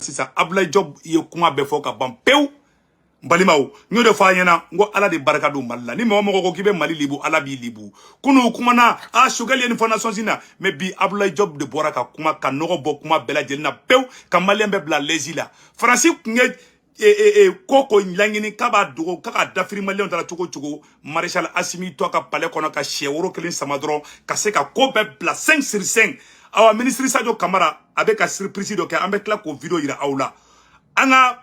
Sisa Abdoulaye Diop ye kuma be fo ka ban pew balimaw nyo de fa nyana ngo ala de baraka do malla ni mo ko kibe mali libu ala bi libu kunu kuma na a sugali ni fondation sina me bi Abdoulaye Diop de boraka kuma ka nogo bo kuma bela jelina pew ka malembe bla lezila francis nge koko langini kaba dogo kaka dafiri malion dala chogo Maréchal Assimi to ka palais kono ka cheworo kelin samadron ka se ka ko be bla 5 sur 5 awa ministre Sadio Camara avec un surprise do ke ambe kla ko video ira aula anga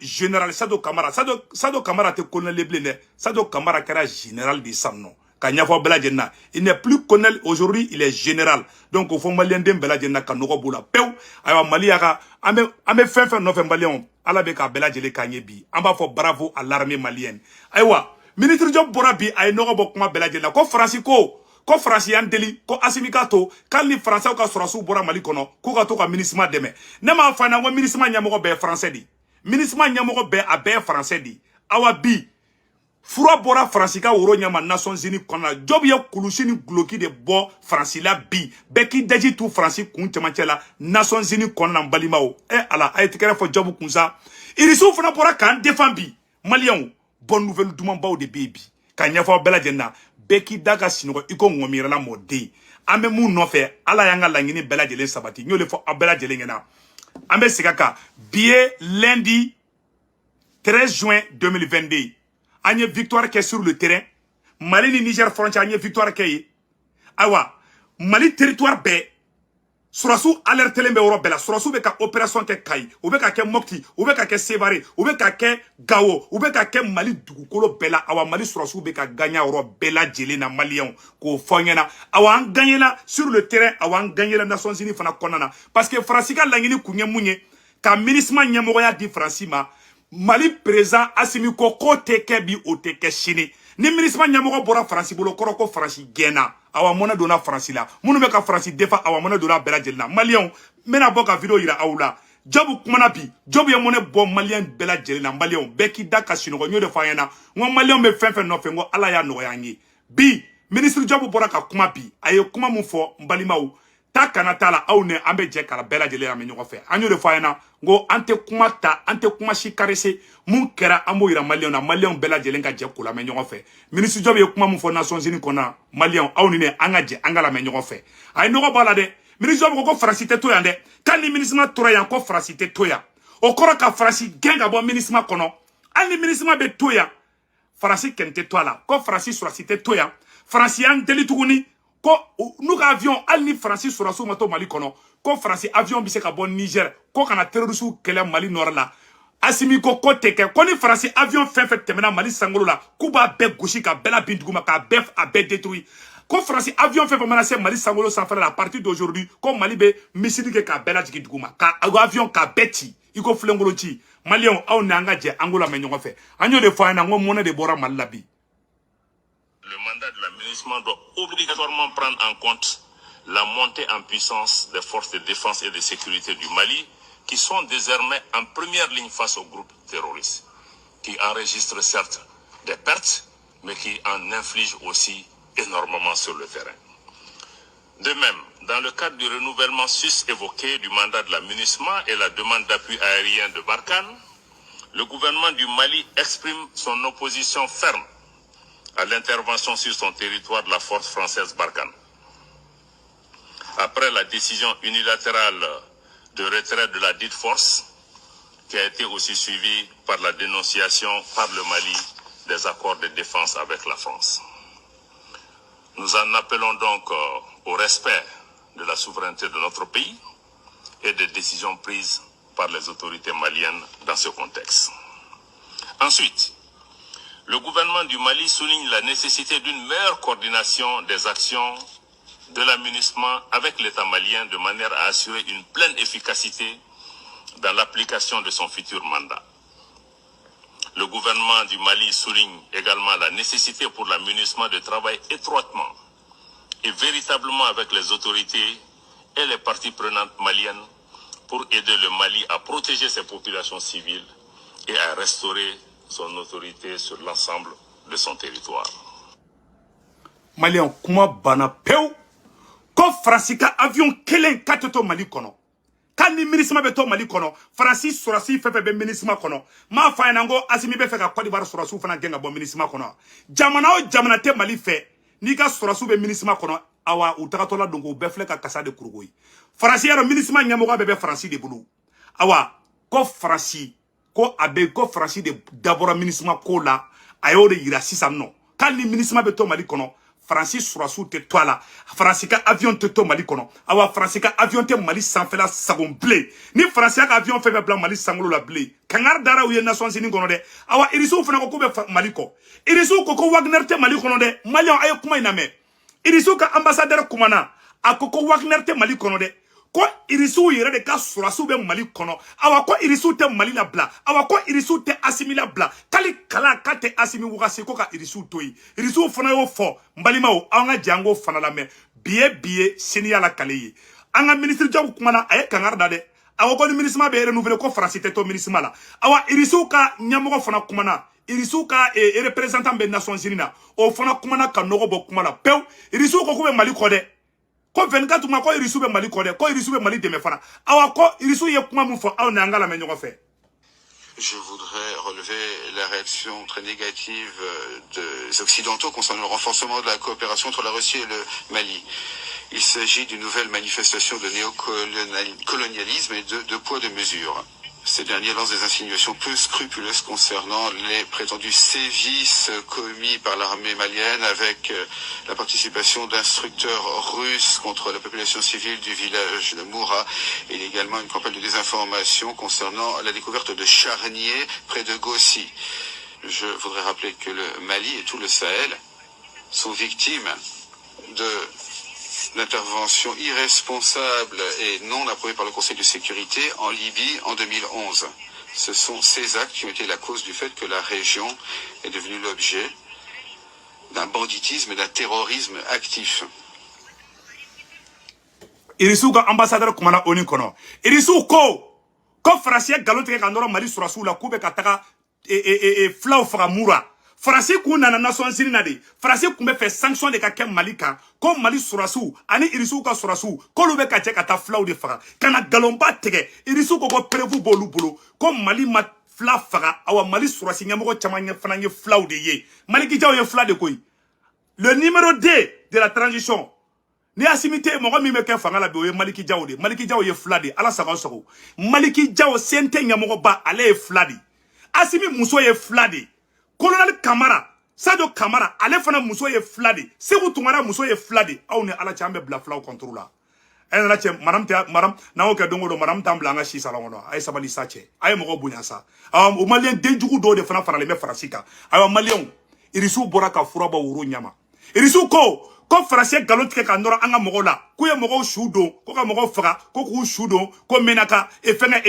général Sadio Camara te colonel leblene Sadio Camara kera général de Samno kanyafo belajenna il n'est plus colonel aujourd'hui il est général donc au fond malien dem belajenna kanoko bula pew awa maliaka ambe fin no fe malien ala be ka belajele kanyebi amba fo bravo à l'armée malienne aywa ministre Diop borabi ay no bo kuma belajenna ko Francisco ko France yan deli ko Assimi kato kan ni français ka surasu bora mali kono ko ka to ka ministre deme ne ma fa na ngo ministre nyamoko be français di ministre nyamoko be a be français di awa bi fura bora France ka woro nyama Nations Unies kono job ye kulusi ni gloki de bo France la bi beki daji tout France kun temantela Nations Unies kono na balimao ala ay tikere fo job kunsa irisu funa bora kan defambi malien bonne nouvelle duman baw de baby kanya fo bela jenna beki daga sinogo iko ngomira la mode ambe mu nofe ala yanga langini bela jele sabati nyole fo abela jele ngena ambe sikaka billet lundi 13 juin 2022 anye victoire qui est sur le terrain Mali ni Niger frontière anye victoire qui awa Mali territoire be surasu alerte lembe Europe la surasu be ka opération ke kai ou be ka ke mokti ou be ka ke sévaré ou be ka ke gawo ou be ka ke Mali dugukolo bela awa Mali surasu be ka gagner Europe bela jeli na malien ko fonyena awa an gagner la sur le terrain awa an gagner la Nations Unies fana konana parce que Francika langini kunye munye ka ministre nyamoya di Francima Mali présent Assimi ko teke bi o teke chini ni ministre nyamoko bora France bolo koroko France gena awa mona dona France la munu be ka France defa awa mona dona bela jelna malien mena boka video ira awla job kumana bi job ye mona bo malien bela jelna malien beki daka sino nyo de fayena ngo malien be fenfe no fe ngo ala ya no yangi bi ministre job bora ka kuma bi aye kuma mu fo mbalimaw ta kanatala awne ambe je kala bela jelena me nyo fe anyo de fayena ngo ante kuma ta ante kuma shi karese mun kera amo ira malien na malien bela jelenga je kula me nyo fe ministre job ye kuma mu fo Nations Unies kona malien awni ne anga je angala me nyo fe ay no bala de ministre job ko France te to yande kan ni ministre to ya ko France te to ya o koro ka France genga bo ministre kono ani ministre be to ya France kente to la ko France sur cité to ya France yan deli tuguni ko nous avions alni Francis sur aso mato Mali kono ko France avion bi se ka bon Niger ko kana terroriste kele Mali nord la Assimi ko teke ko ni France avion fait temena Mali sangolo la kuba be goshi ka bela binduguma ka bef a be détruit ko France avion fait menacer Mali sangolo sans faire à partir d'aujourd'hui ko Mali be missile ke ka bela jiki duguma ka avion ka beti iko flengolo ti Malien aw nanga je angola me nyongo fe anyo de fa na ngo mona de bora malabi. Le mandat de l'aménagement doit obligatoirement prendre en compte la montée en puissance des forces de défense et de sécurité du Mali, qui sont désormais en première ligne face aux groupes terroristes, qui enregistrent certes des pertes, mais qui en infligent aussi énormément sur le terrain. De même, dans le cadre du renouvellement sus-évoqué du mandat de l'aménagement et la demande d'appui aérien de Barkhane, le gouvernement du Mali exprime son opposition ferme à l'intervention sur son territoire de la force française Barkhane. Après la décision unilatérale de retrait de la dite force, qui a été aussi suivie par la dénonciation par le Mali des accords de défense avec la France. Nous en appelons donc au respect de la souveraineté de notre pays et des décisions prises par les autorités maliennes dans ce contexte. Ensuite, le gouvernement du Mali souligne la nécessité d'une meilleure coordination des actions de l'aménagement avec l'État malien de manière à assurer une pleine efficacité dans l'application de son futur mandat. Le gouvernement du Mali souligne également la nécessité pour l'aménagement de travailler étroitement et véritablement avec les autorités et les parties prenantes maliennes pour aider le Mali à protéger ses populations civiles et à restaurer son autorité sur l'ensemble de son territoire. Malien kuma bana peu ko Francika avion kelen kateto Mali kono ka Quand ni ministre be to Mali kono, Francis Sorasi fait be ministre kono. Ma fa nango Asimi be fait ka Côte d'Ivoire Sorasu fana genga bon ministre kono. Jamana o jamana te Mali fait. Ni ka Sorasu be ministre kono. Awa utaka la dongo be ka kasa de kurugoi. Francis yaro ministre nyamoga be Francis de bulu. Awa ko Francis ko abe ko Francis de d'abord ministre ko la ayo de yira sisan no. Quand ni ministre be to Mali kono, Francis Sorasu te toala. Francis ka avion te to Mali kono. Awa Francis ka avion te Mali sanfela sagon blé. Ni Francis ka avion fait blanc Mali sangolo la blé. Kangar dara uye nation sini kono de. Awa irisu fana ko be Mali ko. Irisu ko Wagner te Mali kono de. Mali ayo kuma iname. Irisu ka ambassadeur kumana. Akoko Wagner te Mali kono de. Ko irisu yere de ka Sorasu be Mali kono. Awa ko irisu te Mali la bla. Awa ko irisu te Asimi la bla. Kali kala kate Asimi wugase ko ka irisu toyi. Irisu fana yo fo. Mbalima o anga jango fana la me. Biye senior la kaleye. Anga ministre jabu kumana aye kangar dade. Awa ko ni ministre be renouveler ko Francis te to ministre la. Awa irisu ka nyamogo fana kumana. Irisu ka représentant be Nations Unies na. O fana kumana ka nogo bo kumana. Pew irisu ko be Mali ko de. Ko 24 ma ko irisu be Mali ko de. Ko irisu be Mali de me fana. Awa ko irisu ye kuma mu fo aw na ngala me nyogo fe. Je voudrais relever la réaction très négative des Occidentaux concernant le renforcement de la coopération entre la Russie et le Mali. Il s'agit d'une nouvelle manifestation de néocolonialisme et de poids de mesure. Ces derniers lancent des insinuations peu scrupuleuses concernant les prétendus sévices commis par l'armée malienne avec la participation d'instructeurs russes contre la population civile du village de Moura. Il y a également une campagne de désinformation concernant la découverte de charniers près de Gossi. Je voudrais rappeler que le Mali et tout le Sahel sont victimes de l'intervention irresponsable et non approuvée par le Conseil de sécurité en Libye en 2011. Ce sont ces actes qui ont été la cause du fait que la région est devenue l'objet d'un banditisme et d'un terrorisme actif. Irisu ka ambassadeur kumana oni kono. Irisu ko Francis galote ka ndoro Mali Sorasu la kube kataka flau faramura. Francis kuna na Nations Unies na de. Francis kumbe fait sanction de ka kem Malika. Ko Mali Sorasu ani irisu ka Sorasu ko lube ka che kata flau de fara. Kana galomba tege irisu ko prevu bolu bolo. Ko Mali ma fla fara awa Mali Sorasi nyamoko chamanya fana nye flau de ye. Mali ki jaw ye fla de koi. Le numéro 2 de la transition. Ni asimite mogo mi meke fanga la be Maliki Diaw de. Maliki Diaw ye fladi ala saga soko. Maliki Diaw sente nyamoko ba ale ye fladi. Asimi muso ye fladi. Colonel Kamara, Sadio Kamara, ale fana muso ye fladi. Sekou Toungara muso ye fladi. Aw ni ala chambe bla flaw contrôle la. En la chem madame na oke dongo do madame tambla nga shi sala ngono. Ay sabali sache. Ay mogo bunya sa. O malien denjugu do de fana fana le me farasika. Ay malien irisu boraka furaba wuru nyama. Irisu ko Francis galot ke ka ndora anga mogo la ku ye mogo shudo ko ka mogo faga ko ku shudo ko menaka e fenga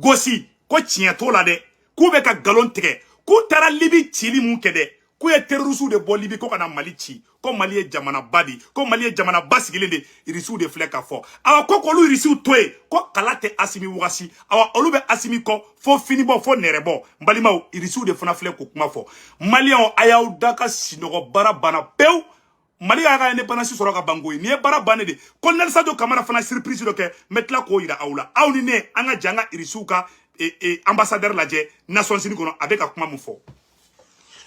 gosi ko tiento la de ku be ka galon teke ku tara libi chili mun kede ku ye terroristes de bo libi ko kana Mali ci ko Mali ye jamana badi ko Mali ye jamana basigile de irisu de fleka fo awa ko ko lu irisu toye ko kalate asimi wasi awa olu be asimi ko fo fini bo fo nerebo mbalima irisu de fana flek ko kuma fo Malien ayaw daka sinogo barabana pew Mali ga indépendance soro ka bangoy ni bara bané de Colonel Sadio Kamara fana surprise do ke metla ko ira awla awni ne anga janga irisu ka ambassadeur ladje Nations Unies kono avec akuma mu fo.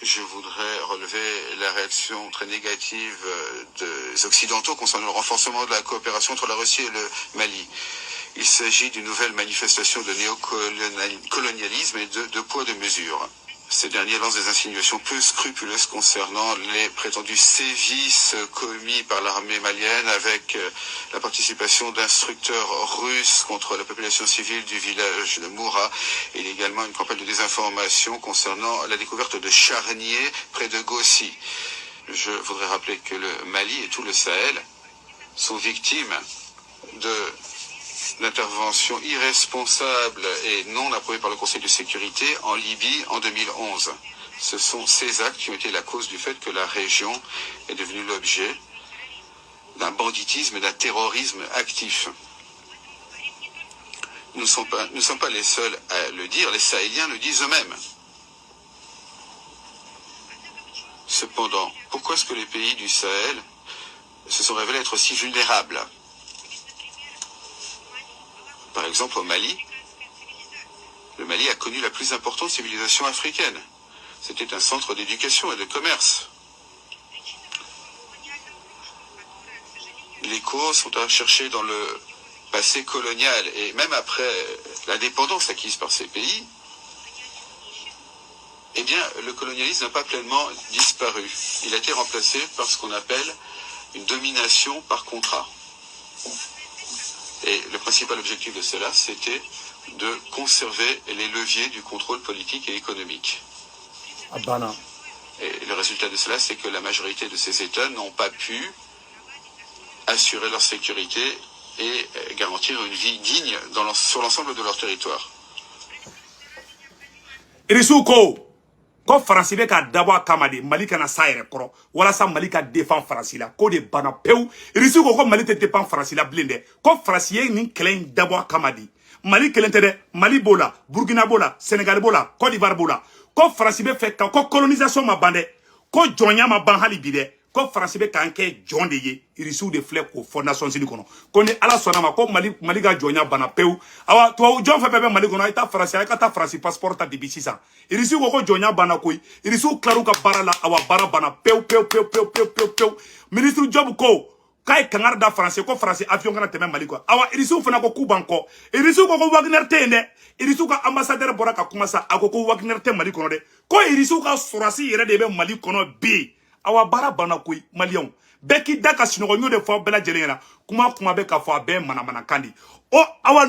Je voudrais relever la réaction très négative des Occidentaux concernant le renforcement de la coopération entre la Russie et le Mali. Il s'agit d'une nouvelle manifestation de néocolonialisme et de poids de mesure. Ces derniers lancent des insinuations peu scrupuleuses concernant les prétendus sévices commis par l'armée malienne avec la participation d'instructeurs russes contre la population civile du village de Moura. Il y a également une campagne de désinformation concernant la découverte de charniers près de Gossi. Je voudrais rappeler que le Mali et tout le Sahel sont victimes de l'intervention irresponsable et non approuvée par le Conseil de sécurité en Libye en 2011. Ce sont ces actes qui ont été la cause du fait que la région est devenue l'objet d'un banditisme et d'un terrorisme actif. Nous ne sommes pas les seuls à le dire, les Sahéliens le disent eux-mêmes. Cependant, pourquoi est-ce que les pays du Sahel se sont révélés être si vulnérables ? Par exemple, au Mali, le Mali a connu la plus importante civilisation africaine. C'était un centre d'éducation et de commerce. Les causes sont à chercher dans le passé colonial et même après l'indépendance acquise par ces pays, eh bien, le colonialisme n'a pas pleinement disparu. Il a été remplacé par ce qu'on appelle une domination par contrat. Et le principal objectif de cela, c'était de conserver les leviers du contrôle politique et économique. Et le résultat de cela, c'est que la majorité de ces États n'ont pas pu assurer leur sécurité et garantir une vie digne sur l'ensemble de leur territoire. Ko Faransi be ka dabo kama de Mali kana sa yɛrɛ kɔrɔ walasa Mali ka défend Faransi la ko de bana pew irisi ko Mali te défend Faransi la bilen dɛ ko Faransi ye nin kɛlɛ in dabo kama de Mali kelen tɛ dɛ Mali bola Burkina bola Sénégal bola Côte d'Ivoire bola ko Faransi be fɛ ka ko colonisation ma ban dɛ ko jɔnya ma ban hali bi dɛ ko Faransi be kan kɛ jɔn de ye irisiw de filɛ ko fɔ Nations Unies kɔnɔ ko ni Ala sɔnna ma ko Mali ka jɔnya bana pew awa tubabu jɔn fɛn fɛn bɛ Mali kɔnɔ ay ta Faransi ay ka ta Faransi passeport ta depuis sisan irisiw ko jɔnya bana koyi irisiw kilaru ka baara la awa baara bana pew ministre Job ko k'a ye kangari da Faransi ko Faransi avion kana tɛmɛ Mali kɔ awa irisiw fana ko k'u ban kɔ irisiw ko Wagner tɛ yen dɛ irisiw ka ambassadeur bɔra ka kuma sa a ko Wagner tɛ Mali kɔnɔ dɛ ko irisiw ka sɔrɔsi yɛrɛ de bɛ Mali kɔnɔ bi awa baara bana koyi Maliens bɛɛ k'i da ka sunɔgɔ n y'o de fɔ bɛɛ lajɛlen ɲɛna kuma bɛ ka fɔ a bɛɛ manamanakan di o awa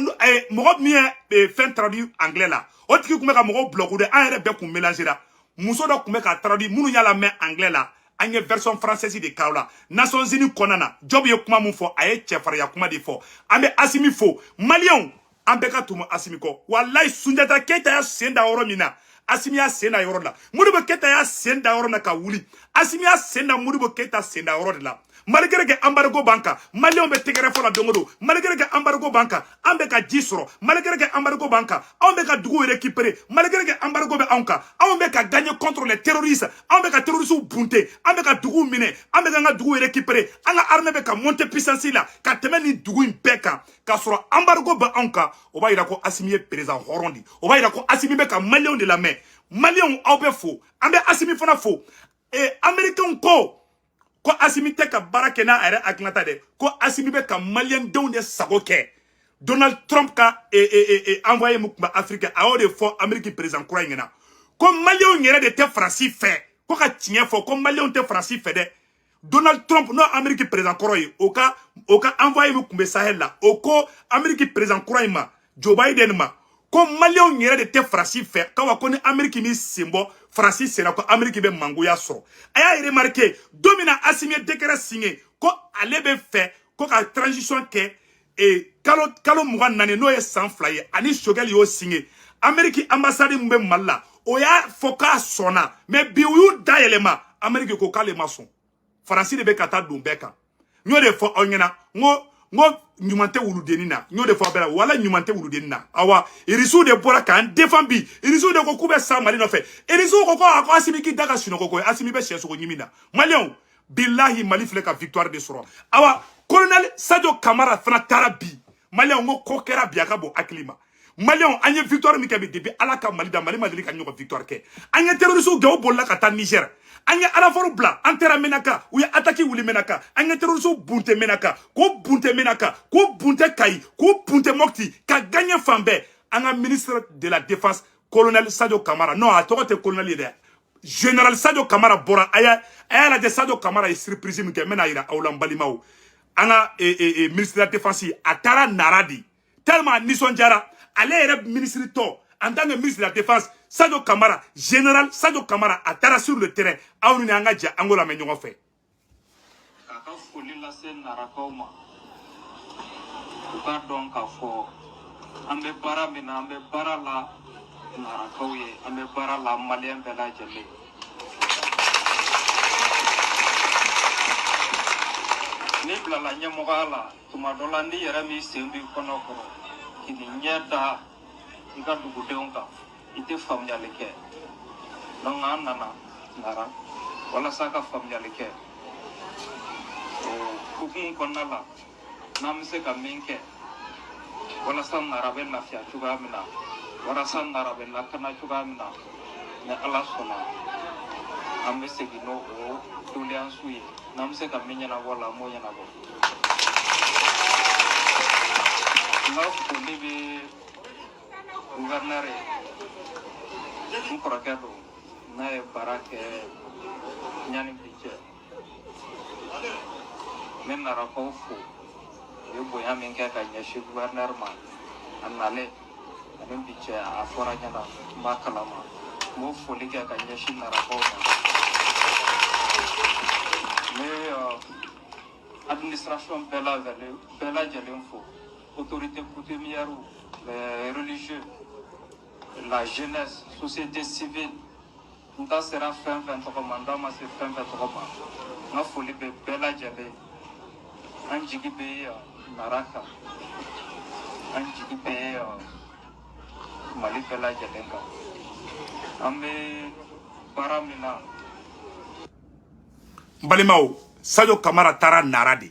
mɔgɔ min ye fɛn traduit anglais la o tigi tun bɛ ka mɔgɔw bloquer de an yɛrɛ bɛɛ kun mélanger la muso dɔ tun bɛ ka traduit minnu y'a lamɛn anglais la an ye version française de k'aw la Nations Unies kɔnɔna na Job ye kuma min fɔ a ye cɛfarinya kuma de fɔ an bɛ Assimi fo Maliens an bɛɛ ka tumu Assimi kɔ walayi Sunjata Keita y'a sen da yɔrɔ min na Assimi y'a sen da yɔrɔ la Modibo Keita y'a sen da yɔrɔ na ka wuli Assimi y'a sen da Modibo Keita sen da yɔrɔ de la malgré que embargo banka Maliens bɛ tɛgɛrɛ fɔ la don o don malgré que embargo banka an bɛ ka ji sɔrɔ malgré que embargo banka anw bɛ ka dugu récupérer malgré que embargo bɛ anw kan anw bɛ ka gagner contre les terroristes anw bɛ ka terroristes bunte an bɛ ka dugu minɛ an bɛ ka an ka dugu récupérer an ka armée bɛ ka monter puissance la ka tɛmɛ nin dugu in bɛɛ kan k'a sɔrɔ embargo bɛ anw kan o b'a yira ko Assimi ye président hɔrɔn de o b'a yira ko Assimi bɛ ka Maliens de lamɛn Maliens aw bɛ fo an bɛ Assimi fana fo Américains ko Assimi tɛ ka baara kɛ n'a yɛrɛ hakilinata dɛ ko Assimi bɛ ka Maliens denw de sago kɛ Donald Trump ka envoyé mu kun bɛ Afrique a y'o de fɔ Amérique président kura in ɲɛna ko Maliens yɛrɛ de tɛ Faransi fɛ ko ka tiɲɛ fɔ ko Maliens tɛ Faransi fɛ dɛ Donald Trump n'o Amérique président kɔrɔ ye o ka envoyé mu kun bɛ Sahel la o ko Amérique président kura in ma Joe Biden ma ko Maliens yɛrɛ de tɛ Faransi fɛ kawa ko ni Amérique mi sen bɔ Faransi sera ko Amérique bɛ mangoya sɔrɔ a y'a remarqué don min na Assimi ye décret signé ko ale bɛ fɛ ko ka transition kɛ kalo 24 n'o ye san 2 ye ani Choguel y'o signé Amérique ambassade min bɛ Mali la o y'a fɔ k'a sɔnna mais bi u y'u dayɛlɛma Amérique ko k'ale ma sɔn Faransi de bɛ ka taa don bɛɛ kan n y'o de fɔ aw ɲɛna n ko ɲuman tɛ wuludenni na n y'o de fɔ aw bɛɛ la wala ɲuman tɛ wuludenni na awa irisiw de bɔra k'an défend bi irisiw de ko k'u bɛ sa Mali nɔfɛ irisiw ko ko Assimi k'i da ka sunɔgɔ ko Assimi bɛ sɛsogo ɲimi na Maliens billahi Mali filɛ ka victoire de sɔrɔ awa colonel Sadio Camara fana taara bi Maliens ko kɛra bi a ka bɔ hakili ma Maliens an ye victoire min kɛ bi depuis Ala ka Mali da Mali ma deli ka ɲɔgɔn victoire kɛ an ye terroristes gɛw bolila ka taa Niger an ye alafaru bila an taara Menaka u ye attaque wuli Menaka an ye terroristes bunte Menaka k'o bunte Menaka k'o bunte Kayi k'o bunte Mopti ka gagner fan bɛɛ an ka ministre de la défense colonel Sadio Camara non a tɔgɔ tɛ colonel ye dɛ général Sadio Camara bɔra a y'a lajɛ Sadio Camara ye surprise min kɛ n bɛna yira aw la n balimaw an ka ministre de la défense a taara Nara de tellement a nisɔndiyara ale yɛrɛ ministre tɔ en tant que ministre de la défense Sadio Camara général Sadio Camara a taara sur le terrain aw ni an ka jɛ an k'o lamɛn ɲɔgɔn fɛ k'a ka foli lase narakaw ma u k'a dɔn k'a fɔ an bɛ baara min na an bɛ baara la narakaw ye an bɛ baara la Maliens bɛɛ lajɛlen ni bilala ɲɛmɔgɔya la tuma dɔ la ni yɛrɛ min sen b'i kɔnɔ kɔrɔ k'i ɲɛ da i ka dugudenw kan i tɛ faamuyali kɛ donc an nana Nara walasa ka faamuyali kɛ o hukumu kɔnɔna la n'an bɛ se ka min kɛ walasa nara bɛ lafiya cogoya min na walasa nara bɛ lakana cogoya min na ni ala sɔnna an bɛ segin n'o doléance ye n'an bɛ se ka min ɲɛnabɔ la an b'o ɲɛnabɔ n ka foli bɛ gouverneur ye n kɔrɔkɛ don n'a ye baara kɛ ɲani bi cɛ ne narakaw fo u ye bonya min kɛ ka ɲɛsin gouverneur ma a nalen ani bi cɛ a fɔra ɲɛna n b'a kalama n b'o foli kɛ ka ɲɛsin narakaw ma ne administration bɛɛ lajɛlen fo autorité coutumière les religieux la jeunesse société civile n ta sera fɛn fɛn tɔgɔ ma n da ma se fɛn fɛn tɔgɔ ma n ka foli bɛ bɛɛ lajɛlen an jigi bɛ nara kan an jigi bɛ mali bɛɛ lajɛlen kan an bɛ baara min na n balimaw Sadio Kamara taara nara de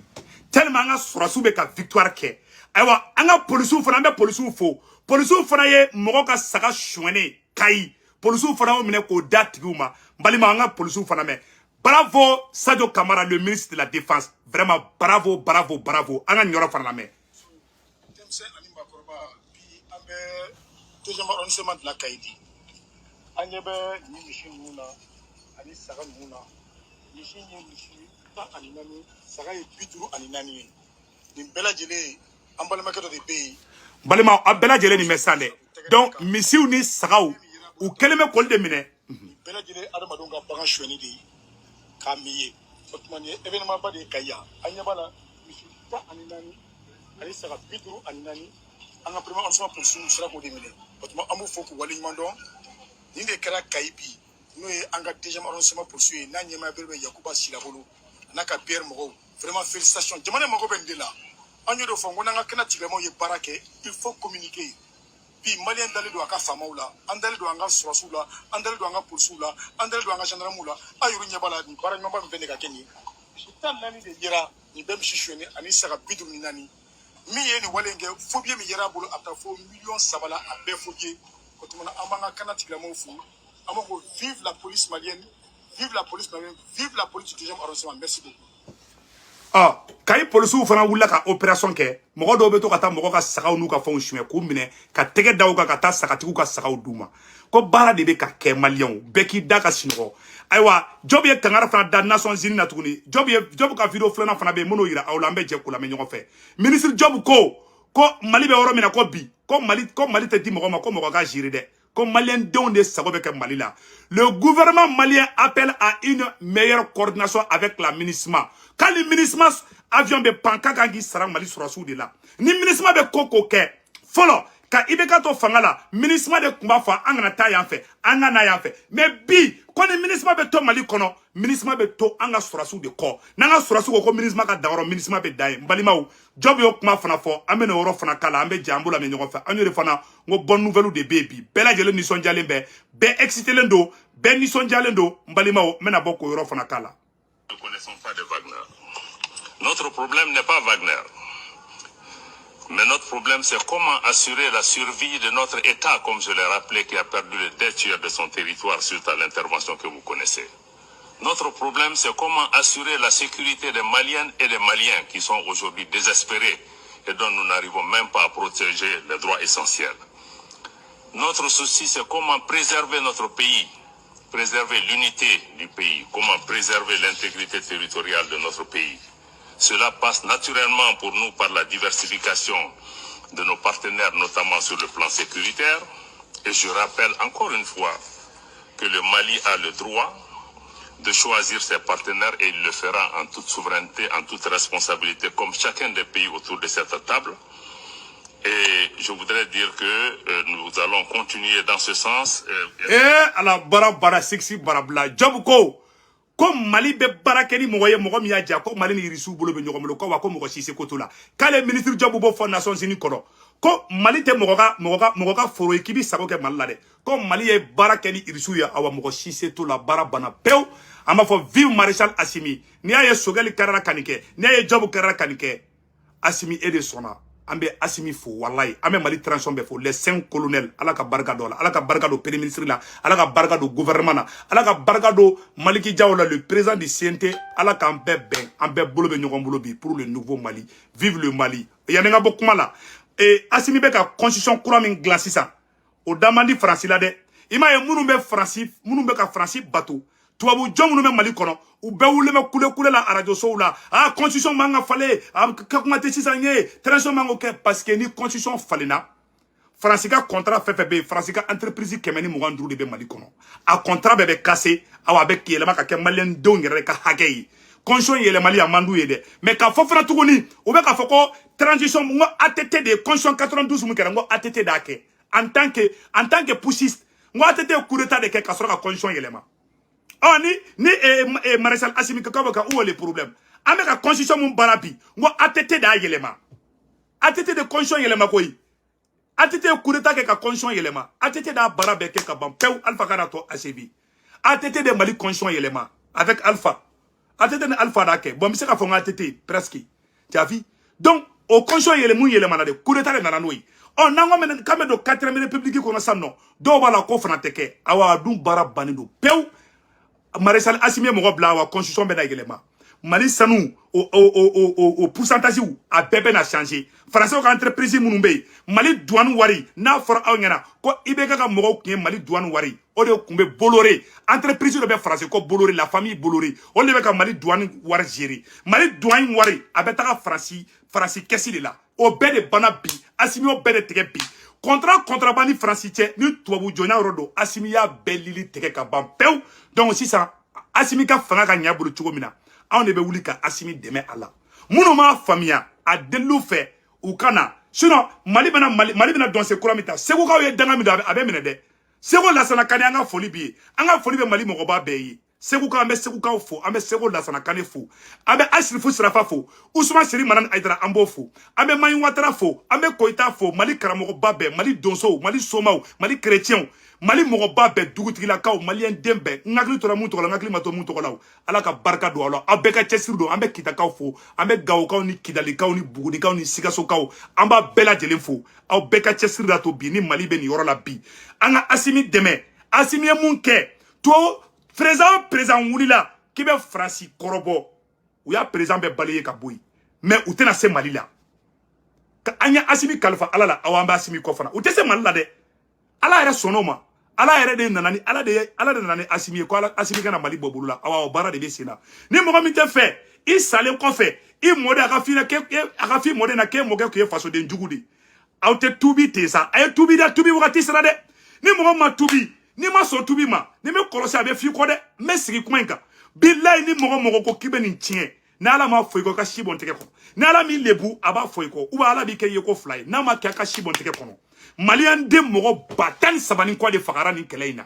tellement an ka sɔrɔsiw bɛ ka victoire kɛ ayiwa an ka polisiw fana an bɛ polisiw fo polisiw fana ye mɔgɔ ka saga suɲɛnen Kayi polisiw fana y'o minɛ k'o da tigiw ma n balima an ka polisiw fana mɛn bravo Sadio Kamara le ministre de la défense vraiment bravo bravo bravo an ka nin yɔrɔ fana lamɛn denmisɛn ani maakɔrɔba bi an bɛ deuxième arrondissement de la Kayidi an ɲɛ bɛ nin misi ninnu na ani saga ninnu na misi ye misi 14 saga ye 54 ye nin bɛɛ lajɛlen an balimakɛ dɔ de bɛ yen balimaw a bɛɛ lajɛlen nin bɛ san dɛ donc misiw ni sagaw u kɛlen bɛ k'olu de minɛ nin bɛɛ lajɛlen adamadenw ka bagan suɲɛni de ye k'a min ye o tuma nin ye événement ba de ye ka yan an ɲɛ b'a la misi 14 ani saga 54 an ka premier arrondissement policiers sera k'o de minɛ o tuma an b'u fo k'u waleɲuman dɔn nin de kɛra Kayi bi n'o ye an ka deuxième arrondissement policiers ye n'a ɲɛmaa bɛɛ bɛ Yakuba Silabolo n'a ka PR mɔgɔw vraiment félicitations jamana mago bɛ nin de la an y'o de fɔ n ko n'an ka kɛnɛ tigilamaw ye baara kɛ il faut communiquer bi maliyɛn dalen don a ka faamaw la an dalen don an ka sɔrɔsiw la an dalen don an ka polisiw la an dalen don an ka gendarmew la a y'olu ɲɛ b'a la nin baara ɲumanba min fɛn de ka kɛ nin ye misi 14 de yera nin bɛɛ misi suɲɛni ani saga 54 min ye nin wale in kɛ fobie min yera a bolo a bɛ taa fo 3 millions la a bɛɛ fobie o tuma na an b'an ka kɛnɛ tigilamaw fo an b'a fɔ vive la police malienne vive la police malienne vive la police du 2e arrondissement merci beaucoup Kayi polisiw fana wulila ka opération kɛ mɔgɔ dɔw bɛ to ka taa mɔgɔ ka sagaw n'u ka fɛnw suɲɛ k'u minɛ ka tɛgɛ da u kan ka taa sagatigiw ka sagaw d'u ma ko baara de bɛ ka kɛ maliyɛnw bɛɛ k'i da ka sinɔgɔ ayiwa Job ye kangari fana da Nations Unies na tuguni Job ka vidéo filanan fana bɛ yen minnu yira aw la an bɛ jɛ k'u lamɛn ɲɔgɔn fɛ ministre Job ko Mali bɛ yɔrɔ min na ko bi ko Mali tɛ di mɔgɔ ma ko mɔgɔ ka gérer dɛ ko maliyɛn denw de sago bɛ kɛ Mali la le gouvernement malien appelle à une meilleure coordination avec la MINUSMA quand le MINUSMA avion bɛ pan ka kan k'i sara Mali sɔrɔsiw de la ni MINUSMA bɛ ko kɛ fɔlɔ ka IBK to fanga la MINUSMA de tun b'a fɔ an kana taa yan fɛ an ka na yan fɛ mais bi ko ni MINUSMA bɛ to Mali kɔnɔ MINUSMA bɛ to an ka sɔrɔsiw de kɔ n'an ka sɔrɔsiw ko MINUSMA ka dan yɔrɔ MINUSMA bɛ dan yen n balimaw Job y'o kuma fana fɔ an bɛ n'o yɔrɔ fana k'a la an bɛ jɛ an b'o lamɛn ɲɔgɔn fɛ an y'o de fana n ko bonne nouvelle de bɛ yen bi bɛɛ lajɛlen nisɔndiyalen bɛ bɛɛ excitelen don bɛɛ nisɔndiyalen don n balimaw n bɛna bɔ k'o yɔrɔ fana k'a la. Nous ne connaissons pas de Wagner. Notre problème n'est pas Wagner. Mais notre problème, c'est comment assurer la survie de notre État, comme je l'ai rappelé, qui a perdu les 2 tiers de son territoire suite à l'intervention que vous connaissez. Notre problème, c'est comment assurer la sécurité des Maliennes et des Maliens qui sont aujourd'hui désespérés et dont nous n'arrivons même pas à protéger les droits essentiels. Notre souci, c'est comment préserver notre pays, préserver l'unité du pays, comment préserver l'intégrité territoriale de notre pays. Cela passe naturellement pour nous par la diversification de nos partenaires, notamment sur le plan sécuritaire. Et je rappelle encore une fois que le Mali a le droit de choisir ses partenaires et il le fera en toute souveraineté, en toute responsabilité, comme chacun des pays autour de cette table. Et je voudrais dire que nous allons continuer dans ce sens. ala bara sexy barabla Job ko Mali bɛ baara kɛ ni mɔgɔ ye mɔgɔ min y'a diya ko Mali ni irisiw bolo bɛ ɲɔgɔn bolo ko wa ko mɔgɔ si se ko to la k'ale ministre Job b'o fɔ Nations Unies kɔrɔ ko Mali tɛ mɔgɔ ka foro ye k'i bɛ sago kɛ Mali la dɛ ko Mali ye baara kɛ ni irisiw ye awa mɔgɔ si se to la baara banna pewu an b'a fɔ vive Maréchal Assimi n'i y'a ye Sogɛli kɛra ka nin kɛ n'i y'a ye Job kɛra ka nin kɛ Assimi e de sɔnna ambe Assimi fo wallahi ambe Mali transition be fo les 5 colonels ala ka barka do la ala ka barka do premier ministre la ala ka barka do gouvernement na ala ka barka do Maliki Diaola le président du CNT ala ka ambe ben ambe bolo be ñogon bolo bi pour le nouveau Mali vive le Mali ya nga bokku mala et Assimi be ka constitution courant min glaci ça o damandi France la de ima ye munu be ka France bateau tubabu jom munu be Mali kono u be wule me kule la radio so la constitution manga fallait ka kuma te sisanye transition mango ke parce que ni constitution falena France ka contrat fait be France ka entreprise kemeni mugandru de be Mali kono a contrat be cassé awa be kielema ka ke malien do ngere ka hagei constitution yele Mali amandu yede mais ka fo fera tugoni u be ka fo ko transition ngo ATT de constitution 92 mu kera ngo ATT dake en tant que poussiste ngo ATT coup d'état de ke ka sora ka constitution yele ma oh ni maréchal Assimi Kakabaka où est le problème avec la constitution mon barabi ngo ATT da yelema ATT de constitution yelema koy ATT coup d'état ke ka constitution yelema ATT da barabe ke ka ban pew Alpha Karato ACV ATT de Mali constitution yelema avec Alpha ATT de Alpha da ke bon mi se ka fo ATT presque tu as vu donc au constitution yelema na de coup d'état de nananoy on nango men kame do 4e république ko na sanno do bala ko fana teke awa dum barabani do pew maréchal Assimi mo bla wa constitution be na yelema Mali sanu au pourcentage où a bébé na changé français ko entreprise munumbe Mali douane wari na for awnyana ko ibeka ka mo ko Mali douane wari o de kumbe Bolloré entreprise de be français ko Bolloré la famille Bolloré o de be ka Mali douane wari gérer Mali douane wari abeta ka France kesi de la o be de bana bi Assimi o be de tege bi contrabandi francité ni tubabu jona rodo Assimi ya belili tege ka ban pew donc si ça Assimi ka fanga ka nyabulu cogo mina on ne be wuli ka Assimi deme ala munu ma famia a delu fe u kana sinon Mali bena don se kuramita sego ka ye danga mi do abe mine de sego la sana kane anga foli bi anga foli be Mali mo ba be yi sego ka fo ambe sego la sana kane fo abe Asrifu Sirafa fo Ousmane Seri Manan Aidara ambo fo abe Mayi Ouattara fo abe Koita fo Mali karamo ba be Mali donso Mali somao Mali chrétien Mali mogo ba be dugutila kaw malien dembe ngakli tora mun to la ngakli mato mun to la ala ka barka do ala abeka chesir do ambe kita kaw fo ambe gaw kaw ni kidali kaw ni bugudi kaw ni sigaso kaw amba bela jelen fo aw beka chesir da to bi ni Mali be ni yoro la bi anga Assimi deme Assimi mun ke to président wulila ki be France korobo u ya président be balaye ka boy mais u tena se Mali la ka anya Assimi kalfa ala la awamba Assimi ko fana u te se Mali la de ala era sonoma ala yɛrɛ de nanani ala de nanani Assimi ko ala Assimi kana Mali bobulu la awa bara de be sena ni mɔgɔ min tɛ fɛ I salen kɔfɛ I mɔde aka fi mɔde na ke mɔkɛ ko ye faso den jugu de aw tɛ tubi te sa ay tubi da tubi wakati sera de ni mɔgɔ ma tubi ni ma so tubi ma ni me kɔlɔsi a bɛ fi kɔ dɛ me sigi kuma in kan billahi ni mɔgɔ ko kibe nin tiɲɛ ni ala ma fɔ I kɔ ka sibon tɛgɛ kɔnɔ ni ala min lebu a b'a fɔ I kɔ ou ala b'i kɛ ye ko fila ye n'a ma kɛ ka sibon tɛgɛ kɔnɔ Malien de mogo batani sabani kwa de fagara ni kele ina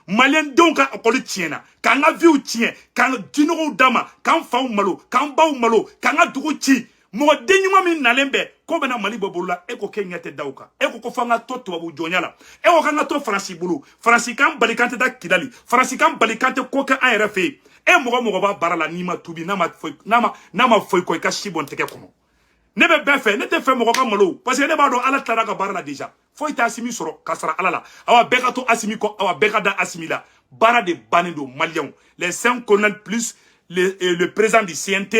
Malien de ka okoli tiena ka nga viu tien ka dinogo dama ka faw malo ka baw malo ka nga dugu ti mo denyuma min nalembe ko bena Mali bobola e ko kenyate dauka e ko fanga to tubabu jonyala e ko kanga to France bulu France kan balikante da kidali France kan balikante ko ka an refe e mogo ba barala ni ma tubi na ma foi ko ka shibon teke kono ne be befe ne te fe mogo ka malo parce que ne ba do ala tara ka barala déjà foi ta Assimi soro kasara ala la awa beka to Assimi ko awa beka da Assimi la bara de banido Maliens les 5 colonels plus le président du CNT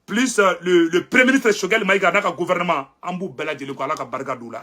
plus le premier ministre Choguel Maïga na ka gouvernement ambu bela jeli ko ala ka barka dula